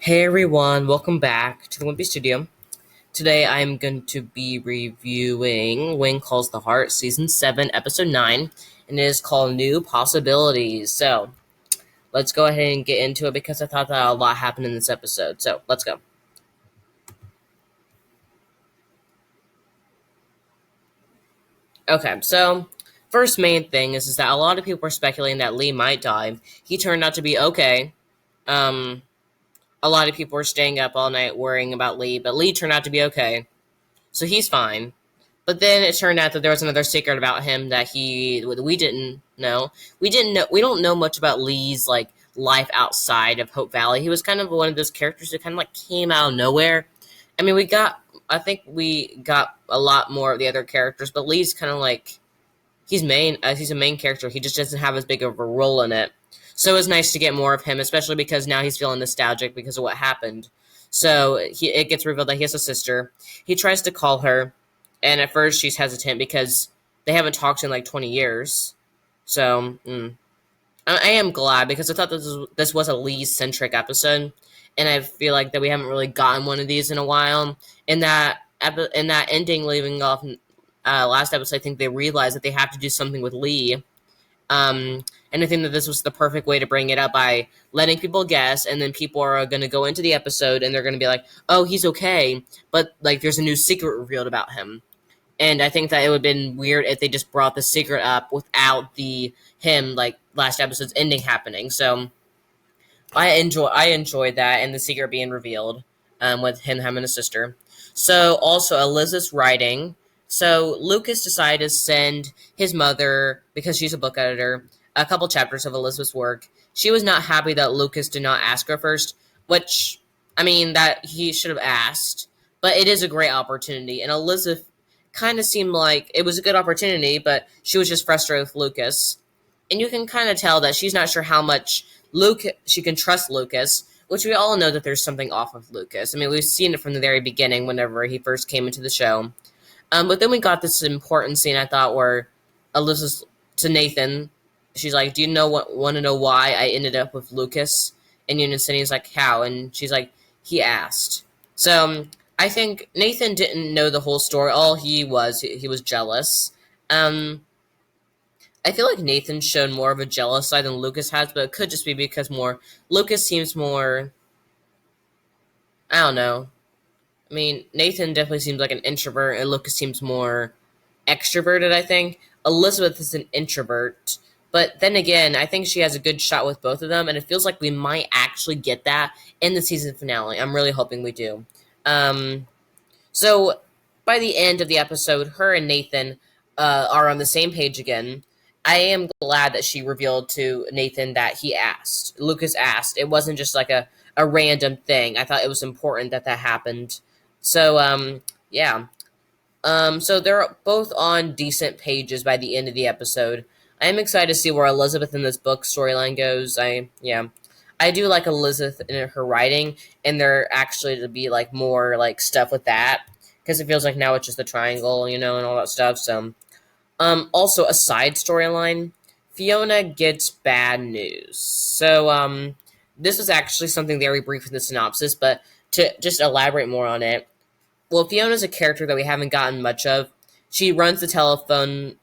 Hey everyone, welcome back to the Wimpy Studio. Today I'm going to be reviewing Wing Calls the Heart, Season 7, Episode 9, and it is called New Possibilities. So, let's go ahead and get into it because I thought that a lot happened in this episode. So, let's go. Okay, so, first main thing is that a lot of people were speculating that Lee might die. He turned out to be okay. Um, a lot of people were staying up all night worrying about Lee, but Lee turned out to be okay. So, he's fine. But then it turned out that there was another secret about him that we didn't know. We don't know much about Lee's like life outside of Hope Valley. He was kind of one of those characters that kind of like came out of nowhere. I mean, I think we got a lot more of the other characters, but Lee's kind of like he's a main character. He just doesn't have as big of a role in it. So it was nice to get more of him, especially because now he's feeling nostalgic because of what happened. So it gets revealed that he has a sister. He tries to call her, and at first she's hesitant because they haven't talked in like 20 years. So I am glad because I thought this was a Lee-centric episode, and I feel like that we haven't really gotten one of these in a while. In that ending, leaving off last episode, I think they realized that they have to do something with Lee. And I think that this was the perfect way to bring it up by letting people guess, and then people are going to go into the episode and they're going to be like, "Oh, he's okay," but like there's a new secret revealed about him. And I think that it would have been weird if they just brought the secret up without the him like last episode's ending happening. So I enjoyed that and the secret being revealed with him having a sister. So also Elizabeth's writing. So Lucas decided to send his mother, because she's a book editor, a couple chapters of Elizabeth's work. She was not happy that Lucas did not ask her first, which I mean that he should have asked. But it is a great opportunity, and Elizabeth kind of seemed like it was a good opportunity, but she was just frustrated with Lucas. And you can kind of tell that she's not sure how much she can trust Lucas, which we all know that there's something off with Lucas. I mean, we've seen it from the very beginning whenever he first came into the show. But then we got this important scene, I thought, where Alyssa's to Nathan. She's like, "Do you want to know why I ended up with Lucas?" And He's like, "How?" And she's like, "He asked." So I think Nathan didn't know the whole story. All he was jealous. Um, I feel like Nathan showed more of a jealous side than Lucas has, but it could just be because Lucas seems more. I don't know. I mean, Nathan definitely seems like an introvert, and Lucas seems more extroverted, I think. Elizabeth is an introvert, but then again, I think she has a good shot with both of them, and it feels like we might actually get that in the season finale. I'm really hoping we do. Um, so, by the end of the episode, her and Nathan are on the same page again. I am glad that she revealed to Nathan that Lucas asked. It wasn't just like a random thing. I thought it was important that that happened. So, yeah. So they're both on decent pages by the end of the episode. I am excited to see where Elizabeth in this book storyline goes. I do like Elizabeth in her writing, and there actually to be like more like stuff with that because it feels like now it's just the triangle, and all that stuff. So, also a side storyline. Fiona gets bad news. So, this was actually something very brief in the synopsis, but to just elaborate more on it, well, Fiona's a character that we haven't gotten much of. She runs the telephone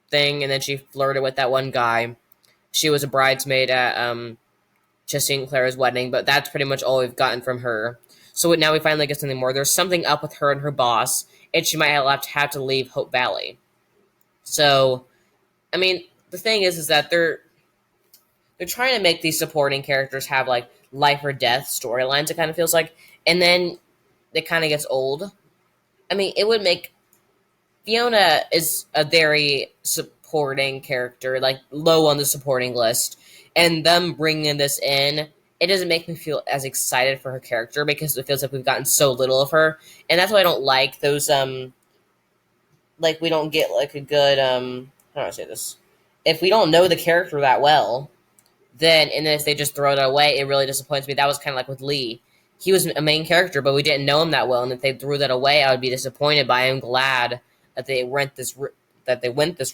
thing, and then she flirted with that one guy. She was a bridesmaid at Justine Clara's wedding, but that's pretty much all we've gotten from her. So now we finally get something more. There's something up with her and her boss, and she might have to leave Hope Valley. So, I mean, the thing is that they're trying to make these supporting characters have like life or death storylines. It kind of feels like, and then it kind of gets old. I mean, it would make Fiona is a very supporting character, like low on the supporting list, and them bringing this in, it doesn't make me feel as excited for her character because it feels like we've gotten so little of her, and that's why I don't like those. Like we don't get like a good how do I say this? If we don't know the character that well, then if they just throw it away, it really disappoints me. That was kind of like with Lee. He was a main character, but we didn't know him that well, and if they threw that away, I would be disappointed. But I am glad that they went this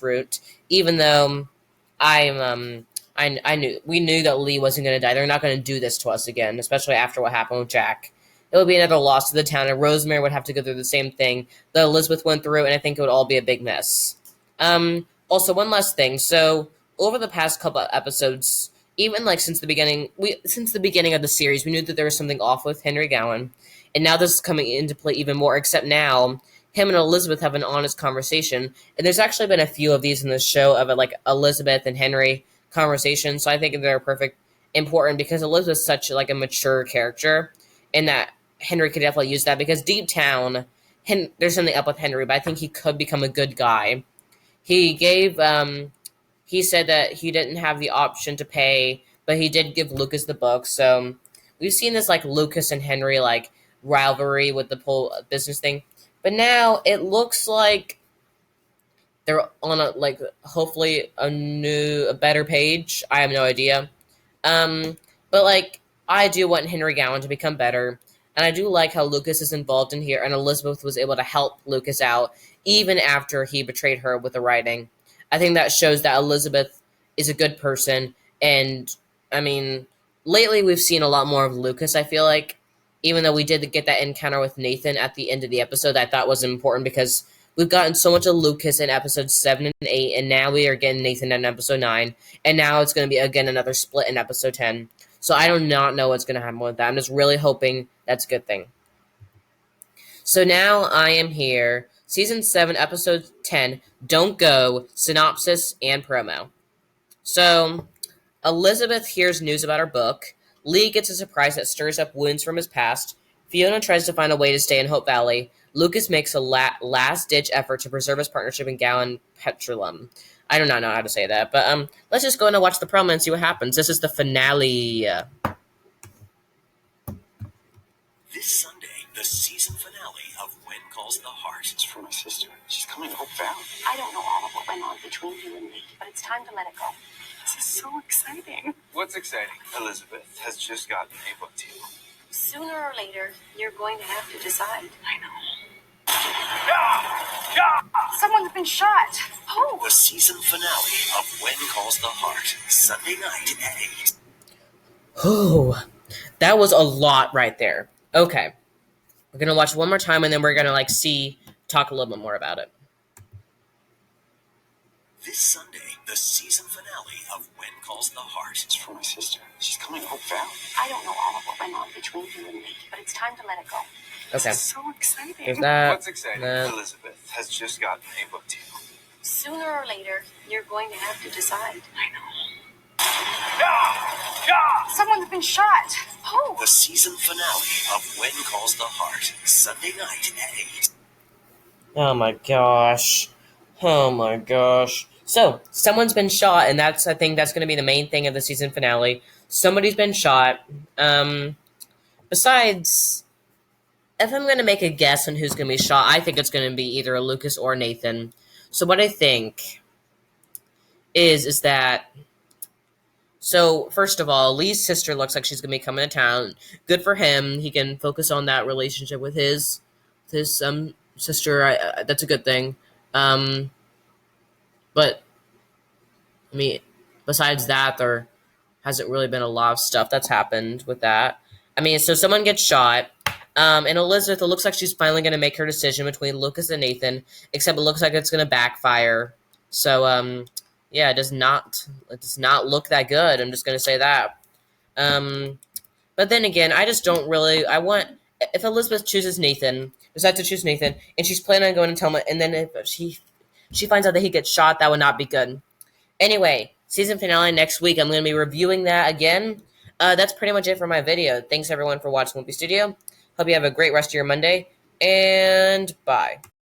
route, even though I'm We knew that Lee wasn't going to die. They're not going to do this to us again, especially after what happened with Jack. It would be another loss to the town, and Rosemary would have to go through the same thing that Elizabeth went through, and I think it would all be a big mess. Also, one last thing. So, over the past couple of episodes, even like since the beginning of the series, we knew that there was something off with Henry Gowan, and now this is coming into play even more. Except now, him and Elizabeth have an honest conversation, and there's actually been a few of these in the show of like Elizabeth and Henry conversation. So I think they're perfect, important because Elizabeth's such like a mature character, and that Henry could definitely use that because deep down, there's something up with Henry, but I think he could become a good guy. He gave he said that he didn't have the option to pay, but he did give Lucas the book. So we've seen this like Lucas and Henry like rivalry with the whole business thing, but now it looks like they're on a like hopefully a better page. I have no idea. But like I do want Henry Gowan to become better, and I do like how Lucas is involved in here, and Elizabeth was able to help Lucas out even after he betrayed her with the writing. I think that shows that Elizabeth is a good person, and I mean, lately we've seen a lot more of Lucas. I feel like, even though we did get that encounter with Nathan at the end of the episode, I thought was important because we've gotten so much of Lucas in episodes 7 and 8, and now we are getting Nathan in episode 9, and now it's going to be again another split in episode 10. So I do not know what's going to happen with that. I'm just really hoping that's a good thing. So now I am here, season 7, episode 10, Don't Go, synopsis and promo. So Elizabeth hears news about her book. Lee gets a surprise that stirs up wounds from his past. Fiona tries to find a way to stay in Hope Valley. Lucas makes a last-ditch effort to preserve his partnership in Gowan Petroleum. I do not know how to say that, but let's just go in and watch the promo and see what happens. This is the finale. This Sunday, the season finale of When Calls the Heart. It's for my sister. She's coming to Hope Valley. I don't know all of what went on between you and me, but it's time to let it go. This is so exciting. What's exciting? Elizabeth has just gotten a book deal. Sooner or later, you're going to have to decide. I know. Someone's been shot. Oh! The season finale of When Calls the Heart. Sunday night at 8. Oh, that was a lot right there. Okay. We're going to watch one more time, and then we're going to talk a little bit more about it. This Sunday, the season finale of When Calls the Heart. It's for my sister. She's coming to Hope Valley. I don't know all of what went on between you and me, but it's time to let it go. Okay. This is so exciting. There's that. What's exciting? Elizabeth has just gotten a book deal. Sooner or later, you're going to have to decide. I know. Someone's been shot. Oh! The season finale of When Calls the Heart. Sunday night at 8. Oh my gosh. Oh my gosh. So, someone's been shot, and I think that's going to be the main thing of the season finale. Somebody's been shot. Besides, if I'm going to make a guess on who's going to be shot, I think it's going to be either Lucas or Nathan. So what I think is that... So, first of all, Lee's sister looks like she's going to be coming to town. Good for him. He can focus on that relationship with his sister. That's a good thing. But, I mean, besides that, there hasn't really been a lot of stuff that's happened with that. I mean, so someone gets shot, and Elizabeth, it looks like she's finally going to make her decision between Lucas and Nathan, except it looks like it's going to backfire. So, yeah, it does not look that good. I'm just going to say that. But then again, I just don't really, if Elizabeth decides to choose Nathan, and she's planning on going to tell him, and then if she finds out that he gets shot, that would not be good. Anyway, season finale next week. I'm going to be reviewing that again. That's pretty much it for my video. Thanks everyone for watching Wimpy Studio. Hope you have a great rest of your Monday, and bye.